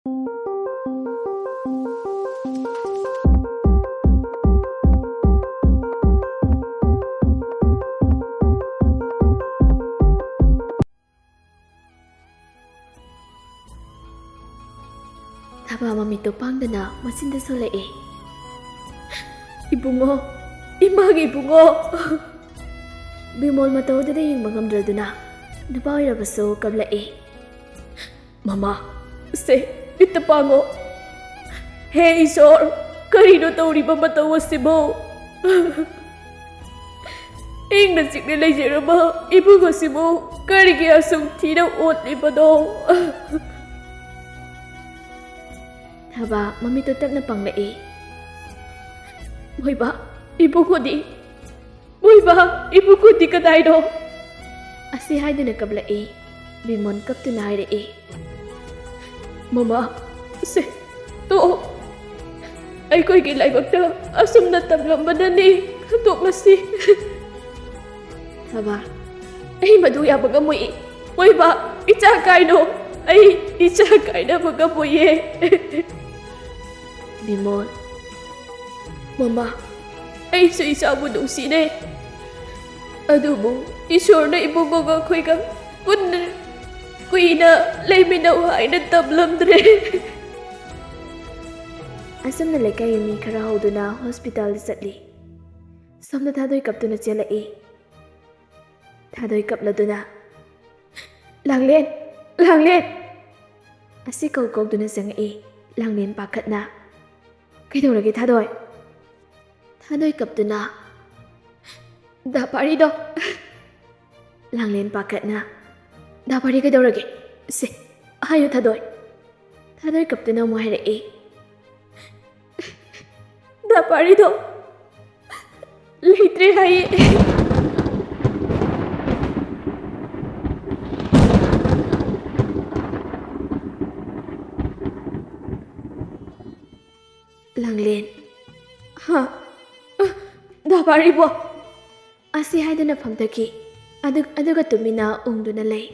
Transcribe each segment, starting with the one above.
Thaba mamito pangdana masinda solai. Ibungo, imagi ibungo. Bimol matawda yung mangamdraduna. Nabairabaso kablai. Mama, se itapango. Hey Isor, karino tauriba matawas si mo. Ing nasik nilay jirama, ibungo si mo. Karigi asong tinaw ni do. Thaba mamito tap na panglai. Moy ba, ibungo di. Moy ba, ibungo di kaday do. Asi hay na kablai. Bimon kap tunay rai. Mama, se, to. Ay ko'y gilay magda. Asum na tablang madani. Katok masi. Thaba, ay maduya magamoy. Moy ba, ichakay no. Ay, ichakay na magamoy Bimon. Mama, ay isa mo nung sine. Ano mo, isure na ibungo nga ko'y kang kuy na lay minawahay ng tablam dre. Asam na lay kayo mi karahaw do na hospital satli. Sam na tadoy kap do na sila Tadoy kap la do na. Langlen! Langlen! Asi kaw do na siyang Langlen pakat na. Kaya daw lagi tadoy. Tadoy kap do na. Dapari do. Langlen pakat na. Dapari kaya daw lagi. Se, ayo tadoy. Tadoy kap do na mo hai Dapari do. Litre hai. Langlen. Ha? Dapari bo. Asi hai do na phamtaki. Aduga tumina ungdo na lay.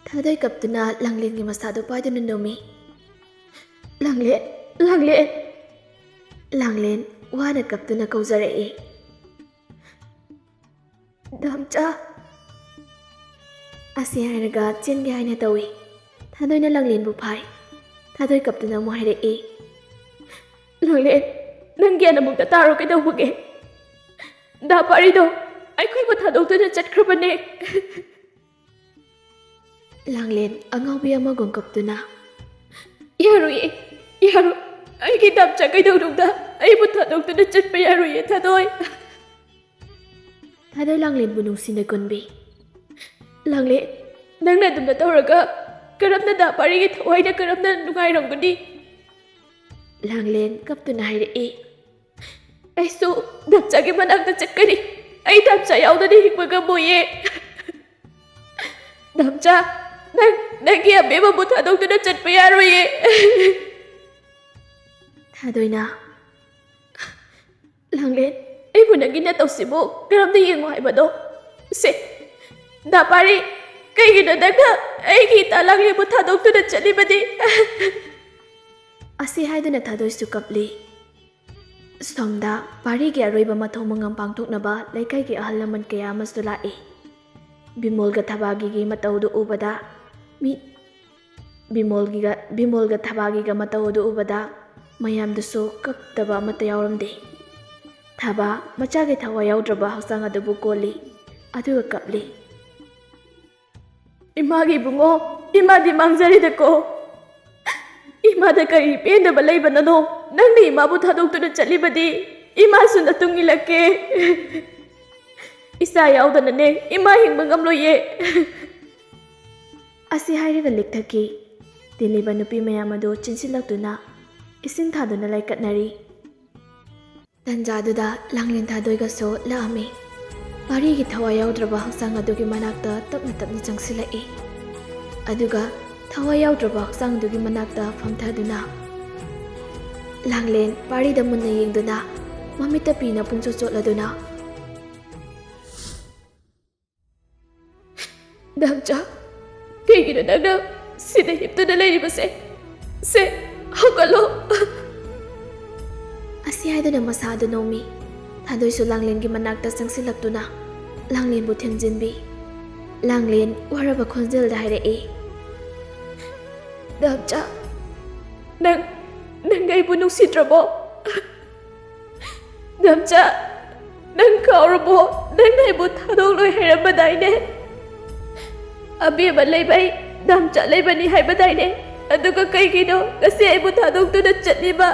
Tadoy kap do na Langlen gi masado pa do na nomi. Langlen. Langlen. Langlen wana kap do na kauzare Damcha. Asi hai raga chen gi hai na tawi. Tadoy na Langlen bu phai. Tadoy kap do na mo hai Langlen. Nang gyan among tataro kay daw bugi. Dapari do. Ay ko'y matadaw do na chat krabane. Langlen angaw biya magong kap do na. Yaro Yaro. Ay kitap siya kay daw da. Ay matadaw do na chat pa yaro tadoy. Tadoy Langlen bunong sinagunbi. Langlen. Nang nadum na tawraga. Karap na dapari kay taway na karap na nungay rong gudi. Langlen kap do na hai Ay so, dapsa ki manag na chat ka ni. Ay dapsa yaw na ni hikmaga mo Dapsa, nagyabi mabutadong na chat pa yaro Tadoy na. Langlen, ay mo naging nataw si mo. Karam na yung mga ibado. Si, dapari, kay ginadag na. Ay kita lang li butadong na chat ni badi. Asi hay do na tadoy sukapli. Somda, pari ki aroiba mathaw mangam pangthoknaba laikai ki ahal laman kaya mas dulai. Bimol ga thabagi gi mataw do ubada Bimol ga thabagi ga mataw do ubada mayam duso kaktaba mata yawramde. Thaba macha gi thawa yawdraba hausang adabu koli adu kapli. Imagi bungo, imadi mangzari dako. Imada kay penda balay banano. Nang ni imabu thadok to na chalibadi. Ima sun atung ilake. Isa yaw da nane. Ima hing mangamlo Asi hai ga likthaki. Diliba nupi mayamado chinsilak to na. Isin thado na laikat nari. Tanjadu da Langlen thadoy ga so laami. Pari gi thawa yaw draba hangsang adugi manakta tapna changsilai. Aduga Thawai yawdraba haksang dugi manakta famthaduna. Langlen pari da munna yengduna mamita pina pungso chotladuna. Damcha, kaygina nagna sida hiptuna leiribase se hokalo asi haidana masadu nomi thadoi su langlen gi manakta sangsilaktuna langlen bu themjinbi langlen waraba khonjel da haire e damcha nang gai bu nuksitrabo damcha nang kaurabo nang nai bu thadok loi hairabadai ne abi ba leibai damcha leibani haibadai ne aduga kai gido kasi ai bu thadok tu na chatni ba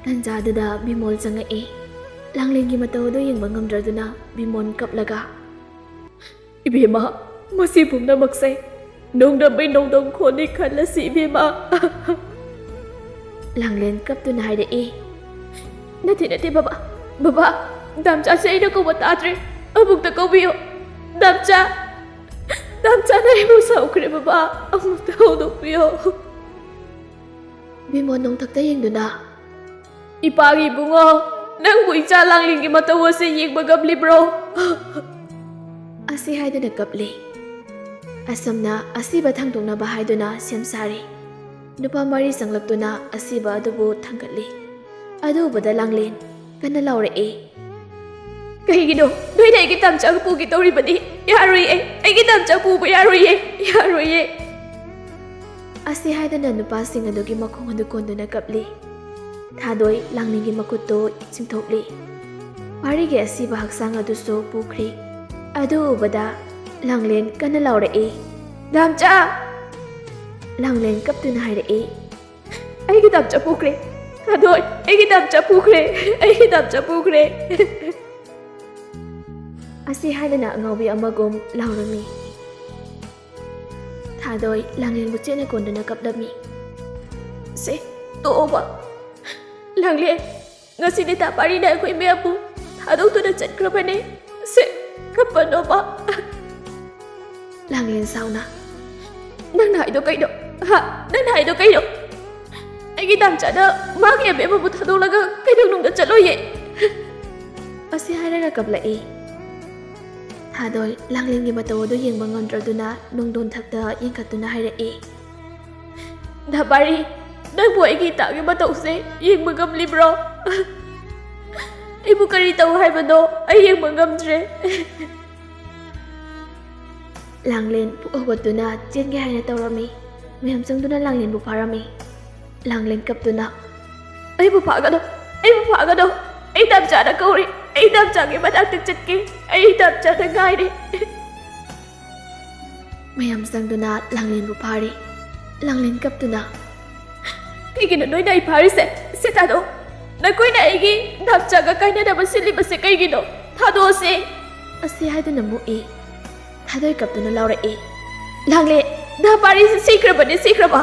tanjadada bimol janga e langlen gi mataw do yeng bangamdraduna bimon kaplaga ibema masi pumna maksai nongda bai nongdong khoni khala si ibema langlen kaptuna haide e nati baba damcha sei da ko batatre abuk ta ko biyo damcha nai mu saukre baba amuk ta ho do biyo bimon nong takta yengduna ipagi bungo nang bu icha langling gi mataw se yeng bagabli bro asi haidana kapli asamna asiba thangtongna ba haiduna semsari nupa mari sanglaktuna asiba adubu thangkatli adu bada langlen kana laure e kaigino noi dai gi tamcha pu gi tori badi yaroi e ai gi tamcha pu bu yaroi e asi haidana nupa sing adu gi makhong adu konduna kapli thadoi langling gi makutto chingthokli mari gi asiba haksang adu so pukri adu ubada langlen kana laure e damcha langlen kaptuna haire e ai gi damcha pukre adoi ai gi damcha pukre asi haidana ngaubi amagom laurami thadoi langlen buchene konduna kaplami se to oba langlen ngasi ni ta pari na koi me apu thadok tu na chatkrabane se kapano ba langlen sauna nang nai do kai do ai gi damcha da ma ge be bu thadok laga kai dong nung da chalo ye asi haira kapla e thadoi langlen gi mataw do yeng bangamdraduna nongdon thakta yengkatuna haira e da bari nang bu ai gi ta gi mataw se yeng bagamli bro ibu kari tahu hai bado ai yeng bangamdre langlen pu awatuna chen ge haina tawrami meham sangduna langlen bu parami langlen kaptuna ai bu phaga do ai damcha da kauri ai damcha ge badak tak chatki ai damcha da gai de meham sangduna langlen bu pari langlen kaptuna kigina noi dai pari se ta do na koi na igi damcha ga kai na da basili base kai gido thado se asi haidana mu e thadoi kaptuna laure e langle da pari sikraba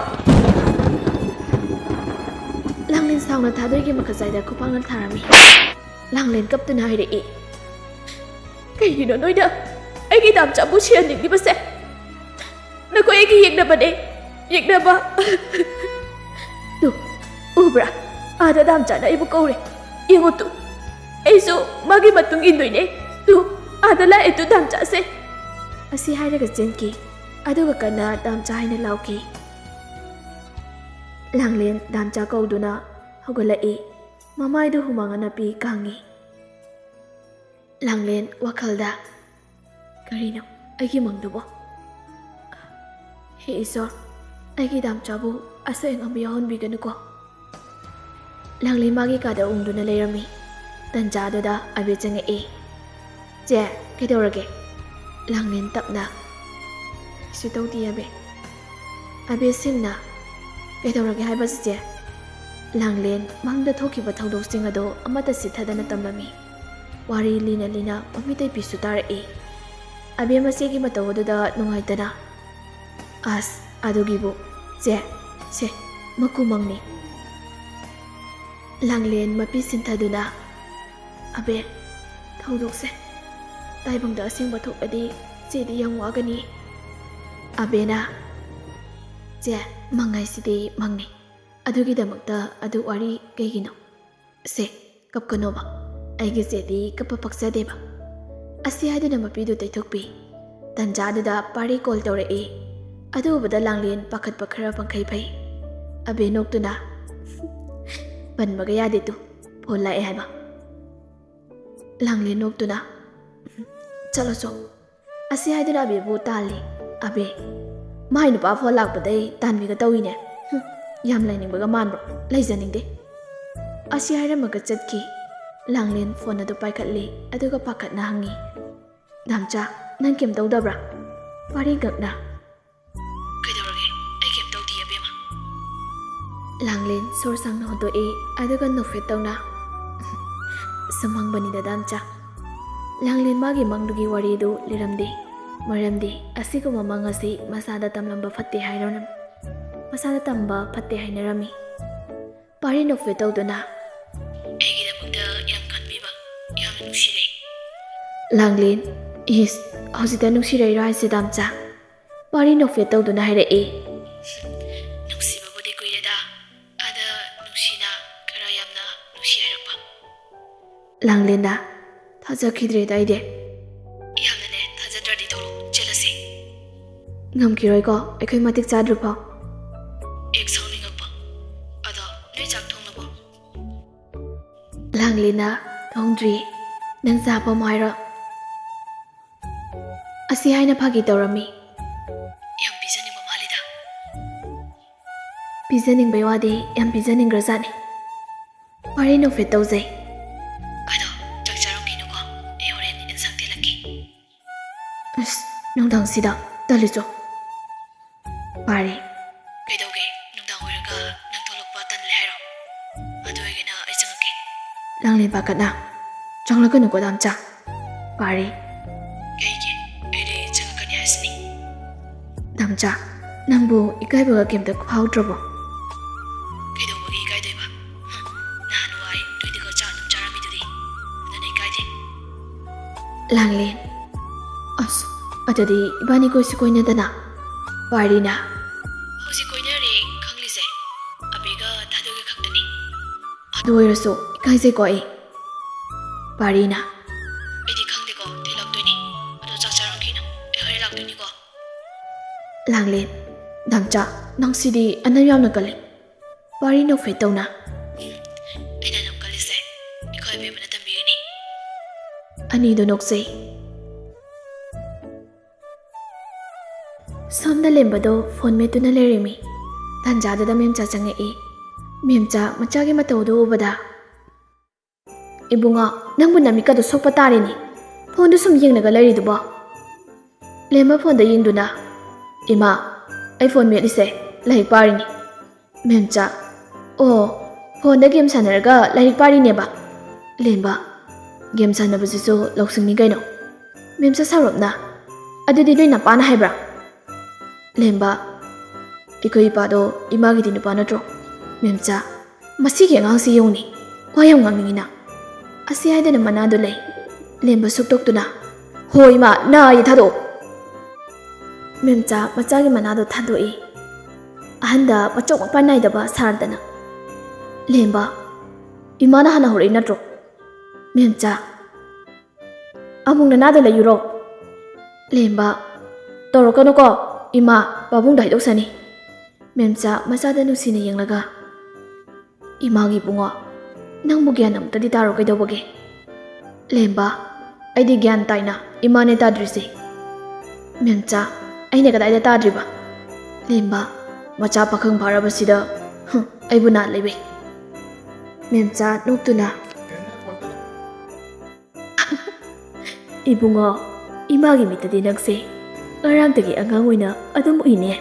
langlen sauna thadoi gi makazai da khupang tharami langlen kaptuna haire e kai gido noi da ai gi damcha bu chian ning di base na koi igi yekna ba tu ubra ada damcha da ibu kaure yengo tu aisu magi matung indoi ne tu ada la etu damcha se asi hairaga chenki aduga kana damcha haina lauki langlen damcha kauduna hogala e mamai du humanga na pi kangi langlen wakhalda karino aigi mangdubo he isor aigi damcha bu aseng am yahon biganu ko langlen magi kada ungduna leirami tanjada da abe changa e je kedorage langlen tapna si tawti abe singna kedorage haiba je langlen mangda thokiba thawdok sing ado amata sithadana tamlami wari lina pamitai pisu tar e abe masegi matawodu da nungaitana as adugibu je se makumangni langlen mapi sinthaduna abe thawdokse taibangda asingba thokadi chedi yang wagani abena je mangai sidi mangni adugi damakta adu wari kaigino se kapkano ba aigi chedi kappa paksa deba asi hadina mapi du taithokpi tanjada da pari call tore e ꯑꯗꯨꯕꯗ ꯂꯥꯡꯂꯦꯟ ꯄꯥꯈꯠꯄ ꯈꯔ ꯄꯪꯈꯩ ꯐꯩ ꯑꯕꯦ ꯅꯣꯛꯇꯨꯅ ꯄꯟꯕꯒ ꯌꯥꯗꯦ two phone ꯂꯥꯛꯑꯦ ꯍꯥꯏꯕ ꯂꯥꯡꯂꯦꯟ ꯅꯣꯛꯇꯨꯅ ꯆꯠꯂꯣ ꯆꯣ ꯑꯁꯤ ꯍꯥꯏꯗꯨꯅ ꯑꯕꯦꯕꯨ ꯇꯥꯜꯂꯤ ꯑꯕꯦ ꯃꯥꯏ ꯅꯨꯄꯥ ꯐꯣꯟ ꯂꯥꯛꯄꯗꯩ ꯇꯥꯟꯕꯤꯒ ꯇꯧꯏꯅꯦ ꯌꯥꯝ ꯂꯩꯅꯤꯡꯕꯒ ꯃꯥꯟꯕ꯭ꯔꯣ ꯂꯩꯖꯅꯤꯡꯗꯦ ꯑꯁꯤ ꯍꯥꯏꯔꯝꯃꯒ ꯆꯠꯈꯤ ꯂꯥꯡꯂꯦꯟ ꯐꯣꯟ ꯑꯗꯨ ꯄꯥꯏꯈꯠꯂꯤ ꯑꯗꯨꯒ ꯄꯥꯈꯠꯅ ꯍꯪꯉꯤ ꯗꯥꯝꯆꯥ ꯅꯪ ꯀꯩꯝ ꯇꯧꯗꯕ꯭ꯔꯥ ꯋꯥꯔꯤ ꯉꯛꯅ ꯀꯩꯗꯧꯔꯒꯦ ꯑꯩ ꯀꯩꯝ ꯇꯧꯗꯦ ꯑꯕꯦꯝꯃ ꯂꯥꯡꯂꯦꯟ ꯁꯣꯔ ꯁꯥꯡꯅ ꯍꯣꯟꯗꯣꯛꯏ ꯑꯗꯨꯒ ꯅꯣꯛꯐꯦꯠ ꯇꯧꯅ ꯁꯨꯝ ꯍꯪꯕꯅꯤꯗ ꯗꯥꯝꯆꯥ ꯂꯥꯡꯂꯦꯟ ꯃꯥꯒꯤ ꯃꯪꯗꯨꯒꯤ ꯋꯥꯔꯤꯗꯨ ꯂꯤꯔꯝꯗꯦ ꯃꯔꯝꯗꯤ ꯑꯁꯤꯒꯨꯝꯕ ꯃꯪ ꯑꯁꯤ ꯃꯁꯥꯗ ꯇꯝꯂꯝꯕ ꯐꯠꯇꯦ ꯃꯁꯥꯗ ꯇꯝꯕ ꯐꯠꯇꯦ ꯍꯥꯏꯅꯔꯝꯃꯤ ꯄꯥꯔꯤ ꯅꯣꯛꯐꯦꯠ ꯇꯧꯗꯨꯅ ꯑꯩꯒꯤꯗꯃꯛꯇ ꯌꯥꯝ ꯈꯟꯕꯤꯕ ꯌꯥꯝꯅ ꯅꯨꯡꯁꯤꯔꯦ ꯂꯥꯡꯂꯦꯟ ꯏꯁ ꯍꯧꯖꯤꯛꯇ ꯅꯨꯡꯁꯤꯔꯛꯏꯔꯣ ꯍꯥꯏꯁꯦ ꯗꯥꯝꯆꯥ ꯄꯥꯔꯤ ꯅꯣꯛꯐꯦꯠ ꯇꯧꯗꯨꯅ ꯍꯥꯏꯔꯛꯏ ꯅꯨꯡꯁꯤꯕꯕꯨꯗꯤ ꯀꯨꯏꯔꯦꯗ ꯑꯗ ꯅꯨꯡꯁꯤꯅ ꯈꯔ ꯌꯥꯝꯅ ꯅꯨꯡꯁꯤ ꯍꯥꯏꯔꯛꯄ ꯂꯥꯡꯂꯦꯟꯅ ꯊꯥꯖꯈꯤꯗ꯭ꯔꯦꯗ ꯑꯩꯗꯤ ꯌꯥꯝꯅꯅꯦ ꯊꯥꯖꯗ꯭ꯔꯗꯤ ꯊꯣꯛꯂꯛ ꯆꯠꯂꯁꯤ ꯉꯝꯈꯤꯔꯣꯏꯀꯣ ꯑꯩꯈꯣꯏ ꯃꯇꯤꯛ ꯆꯥꯗ꯭ꯔꯤꯐꯥꯎ ꯑꯦꯛ ꯁꯥꯎꯅꯤꯡꯉꯛꯄ ꯑꯗꯣ ꯅꯣꯏ ꯆꯥꯛ ꯊꯣꯡꯂꯕꯣ ꯂꯥꯡꯂꯦꯟꯅ ꯊꯣꯡꯗ꯭ꯔꯤ ꯅꯪ ꯆꯥꯄꯝ ꯍꯥꯏꯔꯣ ꯑꯁꯤ ꯍꯥꯏꯅ ꯐꯥꯒꯤ ꯇꯧꯔꯝꯃꯤ ꯌꯥꯝ ꯄꯤꯖꯅꯤꯡꯕ ꯃꯥꯜꯂꯤꯗ ꯄꯤꯖꯅꯤꯡꯕꯩ ꯋꯥꯗꯤ ꯌꯥꯝ ꯄꯤꯖꯅꯤꯡꯈ꯭ꯔꯖꯥꯠꯅꯤ ꯄꯥꯔꯤ ꯅꯣꯛꯐꯦꯠ ꯇꯧꯖꯩ ꯑꯗꯣ ꯆꯥꯛ ꯆꯥꯔꯝꯈꯤꯅꯨꯀꯣ ꯑꯩ ꯍꯣꯔꯦꯟ ꯏꯟꯁꯥꯡ ꯊꯤꯜꯂꯛꯀꯦ ꯑꯁ ꯅꯨꯡꯗꯥꯡꯁꯤꯗ ꯇꯜꯂꯤꯆꯣ ꯄꯥꯔꯤ ꯀꯩꯗꯧꯒꯦ ꯅꯨꯡꯗꯥꯡ ꯑꯣꯏꯔꯒ ꯅꯪ ꯊꯣꯛꯂꯛꯄ ꯇꯜꯂꯦ ꯍꯥꯏꯔꯣ ꯑꯗꯨ ꯑꯣꯏꯒꯅ ꯑꯩ ꯆꯪꯉꯛꯀꯦ ꯂꯥꯡꯂꯦꯟ ꯄꯥꯈꯠꯅ ꯆꯪꯂꯛꯀꯅꯨꯀꯣ ꯗꯥꯝꯆꯥ ꯄꯥꯔꯤ ꯀꯩꯒꯤ ꯑꯩꯗꯤ ꯆꯪꯉꯛꯀꯅꯤ ꯍꯥꯏꯁꯤꯅꯤ ꯗꯥꯝꯆꯥ ꯅꯪꯕꯨ ꯏꯀꯥꯏꯕꯒ ꯀꯩꯝꯇ ꯐꯥꯎꯗ꯭ꯔꯕꯣ ꯀꯩꯗꯧꯕꯒꯤ ꯏꯀꯥꯏꯗꯣꯏꯕ ꯅꯍꯥꯟꯋꯥꯏ ꯅꯣꯏꯗꯒ ꯆꯥꯛ ꯑꯗꯨꯝ ꯆꯥꯔꯝꯃꯤꯗꯨꯗꯤ ꯑꯗꯨꯅ ꯏꯀꯥꯏꯗꯦ ꯂꯥꯡꯂꯦꯟ ꯑꯁ ꯑꯗꯨꯗꯤ ꯏꯕꯥꯅꯤ ꯀꯣꯏꯁꯨ ꯀꯣꯏꯅꯗꯅ ꯄꯥꯔꯤꯅ ꯍꯧꯖꯤꯛ ꯀꯣꯏꯅꯔꯦ ꯈꯪꯂꯤꯁꯦ ꯑꯕꯦꯒ ꯊꯥꯗꯣꯏꯒ ꯈꯛꯇꯅꯤ ꯑꯗꯨ ꯑꯣꯏꯔꯁꯨ ꯏꯀꯥꯏꯖꯩꯀꯣ ꯑꯩ ꯄꯥꯔꯤꯅ ꯑꯩꯗꯤ ꯈꯪꯗꯦꯀꯣ ꯊꯤꯜꯂꯛꯇꯣꯏꯅꯤ ꯑꯗꯣ ꯆꯥꯛ ꯆꯥꯔꯝꯈꯤꯅꯨ ꯑꯩ ꯍꯣꯔꯦꯟ ꯂꯥꯛꯇꯣꯏꯅꯤꯀꯣ ꯂꯥꯡꯂꯦꯟ ꯗꯥꯝꯆꯥ ꯅꯪꯁꯤꯗꯤ ꯑꯅꯝ ꯌꯥꯝꯅ ꯀꯜꯂꯤ ꯄꯥꯔꯤ ꯅꯣꯛꯐꯦꯠ ꯇꯧꯅ ꯑꯩꯅ ꯑꯗꯨꯝ ꯀꯜꯂꯤꯁꯦ ꯑꯩꯈꯣꯏ ꯑꯕꯦꯕꯅ ꯇꯝꯕꯤꯔꯤꯅꯤ ꯑꯅꯤꯗꯨ ꯅꯣꯛꯆꯩ ꯁꯣꯝꯗ ꯂꯦꯝꯕꯗꯣ ꯐꯣꯟ ꯃꯦꯠꯇꯨꯅ ꯂꯩꯔꯝꯃꯤ ꯇꯥꯟꯖꯥꯗꯨꯗ ꯃꯦꯝꯆꯥ ꯆꯪꯉꯛꯏ ꯃꯦꯝꯆꯥ ꯃꯆꯥꯒꯤ ꯃꯇꯧꯗꯨ ꯎꯕꯗ ꯏꯕꯨꯡꯉꯣ ꯅꯪꯕꯨ ꯅꯃꯤꯠꯀꯗꯣ ꯁꯣꯛꯄ ꯇꯥꯔꯤꯅꯤ ꯐꯣꯟꯗꯨ ꯁꯨꯝ ꯌꯦꯡꯂꯒ ꯂꯩꯔꯤꯗꯨꯕꯣ ꯂꯦꯝꯕ ꯐꯣꯟꯗ ꯌꯦꯡꯗꯨꯅ ꯏꯃꯥ ꯑꯩ ꯐꯣꯟ ꯃꯦꯠꯂꯤꯁꯦ ꯂꯥꯏꯔꯤꯛ ꯄꯥꯔꯤꯅꯤ ꯃꯦꯝꯆꯥ ꯑꯣ ꯐꯣꯟꯗ ꯒꯦꯝ ꯁꯥꯟꯅꯔꯒ ꯂꯥꯏꯔꯤꯛ ꯄꯥꯔꯤꯅꯦꯕ ꯂꯦꯝꯕ ꯒꯦꯝ ꯁꯥꯟꯅꯕꯁꯤꯁꯨ ꯂꯧꯁꯤꯡꯅꯤ ꯀꯩꯅꯣ ꯃꯦꯝꯆꯥ ꯁꯥꯎꯔꯞꯅ ꯑꯗꯨꯗꯤ ꯅꯣꯏ ꯅꯄꯥꯅ ꯍꯥꯏꯕ꯭ꯔꯥ ꯂꯦꯝꯕ ꯑꯩꯈꯣꯏ ꯏꯄꯥꯗꯣ ꯏꯃꯥꯒꯤꯗꯤ ꯅꯨꯄꯥ ꯅꯠꯇ꯭ꯔꯣ ꯃꯦꯝꯆꯥ ꯃꯁꯤꯒꯤ ꯑꯉꯥꯡꯁꯤ ꯌꯦꯡꯉꯨꯅꯤ ꯋꯥ ꯌꯥꯝ ꯉꯥꯡꯅꯤꯡꯉꯤꯅ ꯑꯁꯤ ꯍꯥꯏꯗꯅ ꯃꯅꯥꯗꯨ ꯂꯩ ꯂꯦꯝꯕ ꯁꯨꯛꯇꯣꯛꯇꯨꯅ ꯍꯣꯏ ꯏꯃꯥ ꯅꯥꯌꯦ ꯊꯥꯗꯣꯛꯑꯣ ꯃꯦꯝꯆꯥ ꯃꯆꯥꯒꯤ ꯃꯅꯥꯗꯣ ꯊꯥꯗꯣꯛꯏ ꯑꯍꯟꯗ ꯃꯆꯣꯛ ꯃꯄꯥꯟ ꯅꯥꯏꯗꯕ ꯁꯥꯔꯗꯅ ꯂꯦꯝꯕ ꯏꯃꯥꯅ ꯍꯥꯟꯅ ꯍꯧꯔꯛꯏ ꯅꯠꯇ꯭ꯔꯣ ꯃꯦꯝꯆꯥ ꯑꯃꯨꯛ ꯅꯅꯥꯗ ꯂꯩꯌꯨꯔꯣ ꯂꯦꯝꯕ ꯇꯧꯔꯛꯀꯅꯨꯀꯣ ꯏꯃꯥ ꯄꯥꯕꯨꯡꯗ ꯍꯥꯏꯗꯣꯛꯁꯅꯤ ꯃꯦꯝꯆꯥ ꯃꯆꯥꯗ ꯅꯨꯡꯁꯤꯅ ꯌꯦꯡꯂꯒ ꯏꯃꯥꯒꯤ ꯏꯕꯨꯡꯉꯣ ꯅꯪꯕꯨ ꯒ꯭ꯌꯥꯟ ꯑꯃꯨꯛꯇꯗꯤ ꯇꯥꯔꯣ ꯀꯩꯗꯧꯕꯒꯦ ꯂꯦꯝꯕ ꯑꯩꯗꯤ ꯒ꯭ꯌꯥꯟ ꯇꯥꯏꯅ ꯏꯃꯥꯅꯦ ꯇꯥꯗ꯭ꯔꯤꯁꯦ ꯃꯦꯝꯆꯥ ꯑꯩꯅ ꯀꯗꯥꯏꯗ ꯇꯥꯗ꯭ꯔꯤꯕ ꯂꯦꯝꯕ ꯃꯆꯥ ꯄꯥꯈꯪ ꯐꯥꯔꯕꯁꯤꯗ ꯑꯩꯕꯨ ꯅꯥ ꯂꯩꯕꯩ ꯃꯦꯝꯆꯥ ꯅꯣꯛꯇꯨꯅ ꯏꯕꯨꯡꯉꯣ ꯏꯃꯥꯒꯤ ꯃꯤꯠꯇꯗꯤ ꯅꯪꯁꯦ ꯉꯔꯥꯡꯗꯒꯤ ꯑꯉꯥꯡ ꯑꯣꯏꯅ ꯑꯗꯨꯝ ꯎꯏꯅꯦ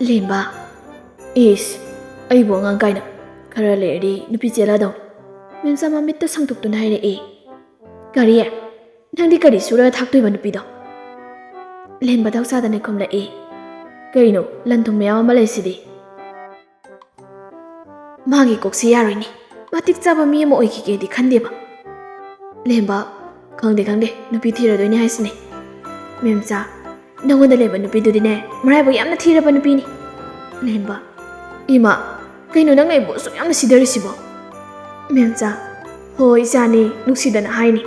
ꯂꯦꯝꯕ ꯏꯁ ꯑꯩꯕꯨ ꯑꯉꯥꯡ ꯀꯥꯏꯅ ꯈꯔ ꯂꯩꯔꯗꯤ ꯅꯨꯄꯤ ꯆꯦꯜꯂꯗꯧ ꯃꯦꯝꯆꯥ ꯃꯃꯤꯠꯇ ꯁꯪꯗꯣꯛꯇꯨꯅ ꯍꯥꯏꯔꯛꯏ ꯀꯔꯤ ꯅꯪꯗꯤ ꯀꯔꯤ ꯁꯨꯔꯒ ꯊꯥꯛꯇꯣꯏꯕ ꯅꯨꯄꯤꯗꯣ ꯂꯦꯝꯕ ꯊꯧꯁꯥꯗꯅ ꯈꯨꯝꯂꯛꯏ ꯀꯩꯅꯣ ꯂꯟ ꯊꯨꯝ ꯃꯌꯥꯝ ꯑꯃ ꯂꯩꯁꯤꯗꯤ ꯃꯥꯒꯤ ꯀꯣꯛꯁꯤ ꯌꯥꯔꯣꯏꯅꯤ ꯃꯇꯤꯛ ꯆꯥꯕ ꯃꯤ ꯑꯃ ꯑꯣꯏꯈꯤꯒꯦꯗꯤ ꯈꯟꯗꯦꯕ ꯂꯦꯝꯕ ꯈꯪꯗꯦ ꯅꯨꯄꯤ ꯊꯤꯔꯗꯣꯏꯅꯤ ꯍꯥꯏꯁꯤꯅꯦ ꯃꯦꯝꯆꯥ ꯅꯪꯉꯣꯟꯗ ꯂꯩꯕ ꯅꯨꯄꯤꯗꯨꯗꯤꯅꯦ ꯃꯔꯥꯏꯕꯛ ꯌꯥꯝꯅ ꯊꯤꯔꯕ ꯅꯨꯄꯤꯅꯤ ꯂꯦꯝꯕ ꯏꯃꯥ ꯀꯩꯅꯣ ꯅꯪꯅ ꯑꯩꯕꯨ ꯑꯁꯨꯛ ꯌꯥꯝꯅ ꯁꯤꯙꯔꯤꯁꯤꯕꯣ ꯃꯦꯝꯆꯥ ꯍꯣꯏ ꯏꯆꯥꯅꯤ ꯅꯨꯡꯁꯤꯗꯅ ꯍꯥꯏꯅꯤ